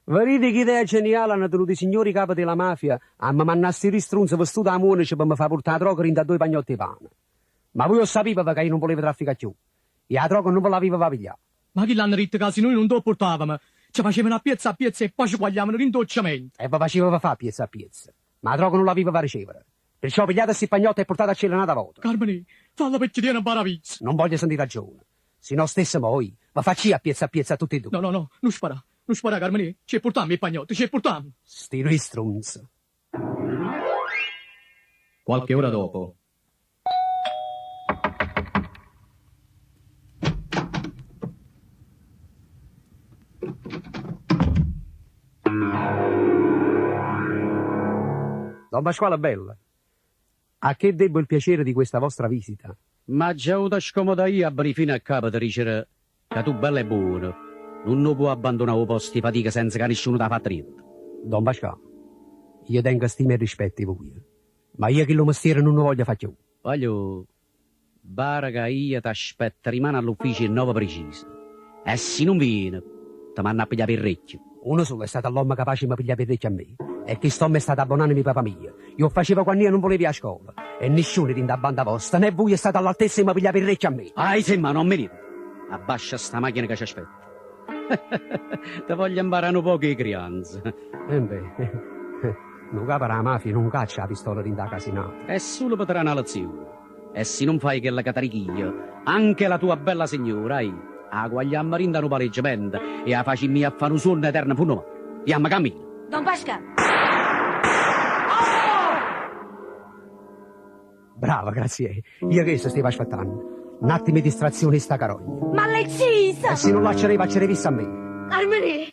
Vedete che idea geniale hanno tenuto i signori capi della mafia a mi mannassi ristrunze vestuto a monaci per mi far portare la droga in da 2 pagnotti di pane. Ma voi lo sapevate che io non volevo trafficare più. E la droga non ve l'avevo pigliare. Ma chi l'hanno detto che noi non lo portavamo? Ci facevano a piezza e poi ci guagliavano l'indocciamento. E vi faceva fare piezza a piezza. Ma la droga non l'avevo a ricevere. Perciò pigliate sti pagnotti e portate a cena un'altra volta. Carmine, falla perché tiene un baravizzo. Non voglio sentire ragione. Se no stesse voi, ma facci a piezza tutti e due. No, non spara. Non spara, Carmine. Ci portiamo i pagnotti, ci portiamo. Sti ristrunzi. Qualche ora dopo. Don Pasquale Bella, a che debbo il piacere di questa vostra visita? Ma già avuto scomoda io a fino a capo di dicere che tu bella e buona, non può abbandonare i posti di fatica senza che nessuno ti fa niente. Don Pasquale, io tengo stima e rispetto voi, ma io che lo mestiere non lo voglio fare più. Voglio, barca io ti aspetto, rimane all'ufficio il 9 preciso. E se non viene, ti manna a pigliare per orecchio. Uno solo è stato l'uomo capace di mi pigliare per orecchio a me, e che sto me stato abbonando papà mio. Io facevo quando io non volevo a scuola, e nessuno di da banda vostra, né voi è stato all'altezza di mi pigliare per orecchio a me. Ah, se ma non mi dite. Abbascia sta macchina che ci aspetta. Ti voglio imparare un po' che crianza. Non capara la mafia, non caccia la pistola di da casinata. È solo per trarre una lezione. E se non fai quella catarichia, anche la tua bella signora, a guagliamma rinda un pareggiamento e a facimmi a fare un sonno eterno funo. Iamma cammina. Don Pasquale. Brava, grazie. Io che stavo aspettando. Un attimo di distrazione sta carogna. Ma l'eccisa! E se non lascerei, faccerei vista a me. Carmine,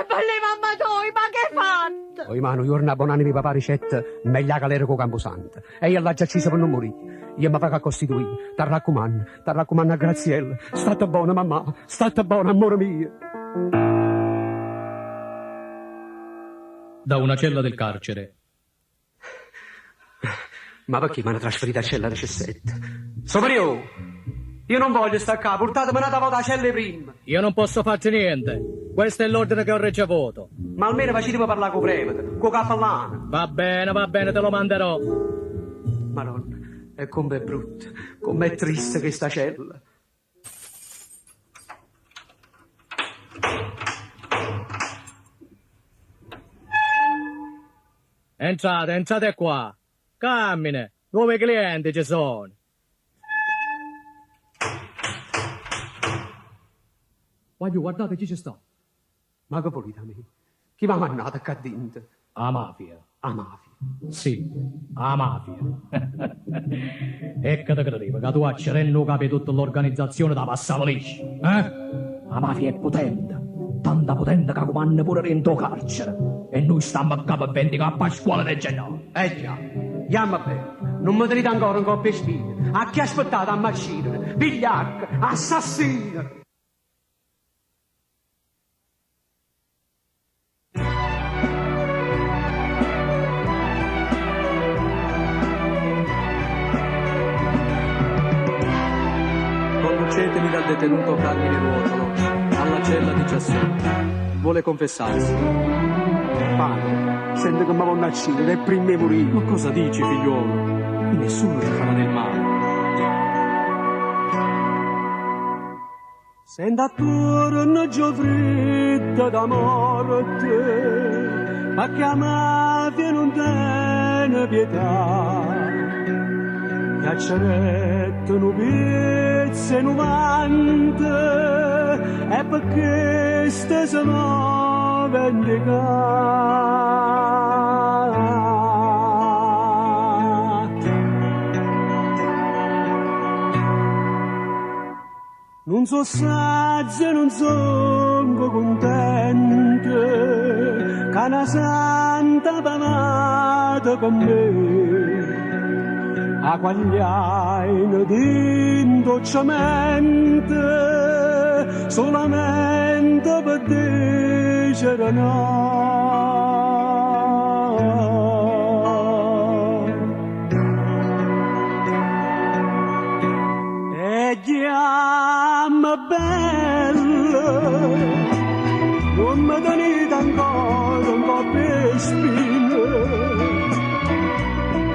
belle mamma tua, ma che hai fatto? Poi, mano, io orna abbonare mio papà ricette, meglio che l'ero con Camposanto. E io l'ho già accisa per non morire. Io mi pago a costituire. Ti raccomando a Graziella. State buona, mamma, state buona, amore mio. Da una cella del carcere. Ma perché mi hanno trasferito a cella 17? Superiore, io non voglio stare qua, portatemi una volta a celle prima. Io non posso farti niente. Questo è l'ordine che ho ricevuto. Ma almeno facete parlare con prevete, con cappellano. Va bene, te lo manderò. Madonna, e com'è brutta, com'è triste questa cella. Entrate qua. Cammine, nuovi clienti ci sono. Voglio guardate chi ci sta. Ma che volete a me? Chi mi ha mandato qua dentro? A mafia. A mafia. Sì, a mafia. E che te credevo che tu accerendo capi tutta l'organizzazione da passavo liscio, eh? La mafia è potente, tanta potente che comanda pure dentro carcere. E noi stiamo a capo a vendicare a Pasquale del Gennaro. Già, chiama bene. Non mi dite ancora un coppia spine. A chi aspettate a macire? Vigliacca, assassino. Conducetemi dal detenuto Carmine Ruotolo alla cella 17. Vuole confessarsi. Padre, sento che mi vanno a uccidere, è prima morire. Ma cosa dici, figliuolo? Qui nessuno ti farà del male. Sento ancora una giovritta da morte, ma che la mafia non tiene pietà. Piaccerettano pizze 90 e perché ste sono vendicate. Non so saggia, non sono contente che una santa pamata con me a quagliaino d'indocciamento solamente per dicere no. E chiama bella non mi tenete ancora un po' per spine.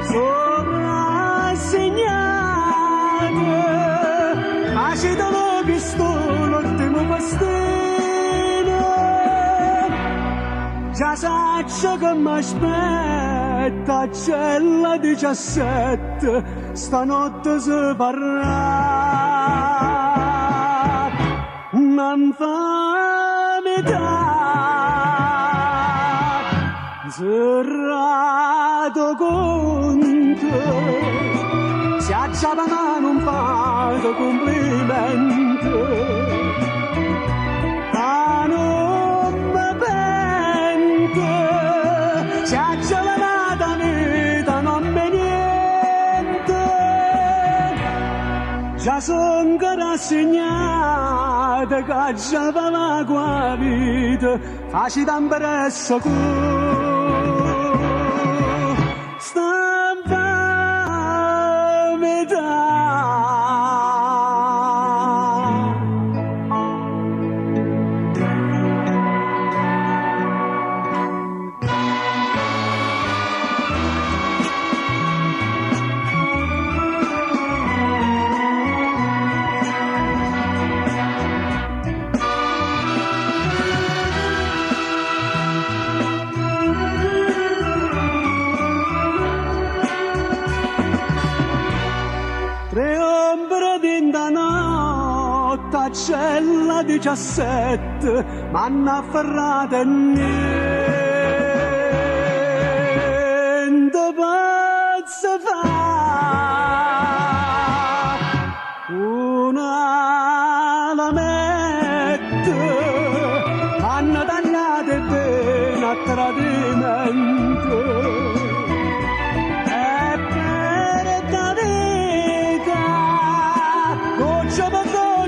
Sono rassegnata, facete la pistola, ultimo pastino. Già saccio che mi aspetta, c'è la 17, stanotte si parrà. Non fa metà, serrato conto, si aggiava ma non fa complimenti. Ma non mi pente, si aggiava ma da vita non me niente. Già son che rassegnata, che già va la tua vita, facile d'ambressa cu. Stampa metà. Tre ombre d'inda notte, c'è la 17, m'hanno afferrato e niente posso fare. Una lametta, m'hanno tagliato e bene a tradimento.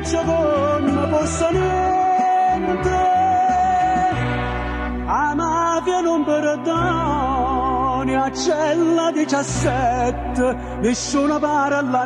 Non posso niente, a mafia non perdona, c'è la 17, nessuno para alla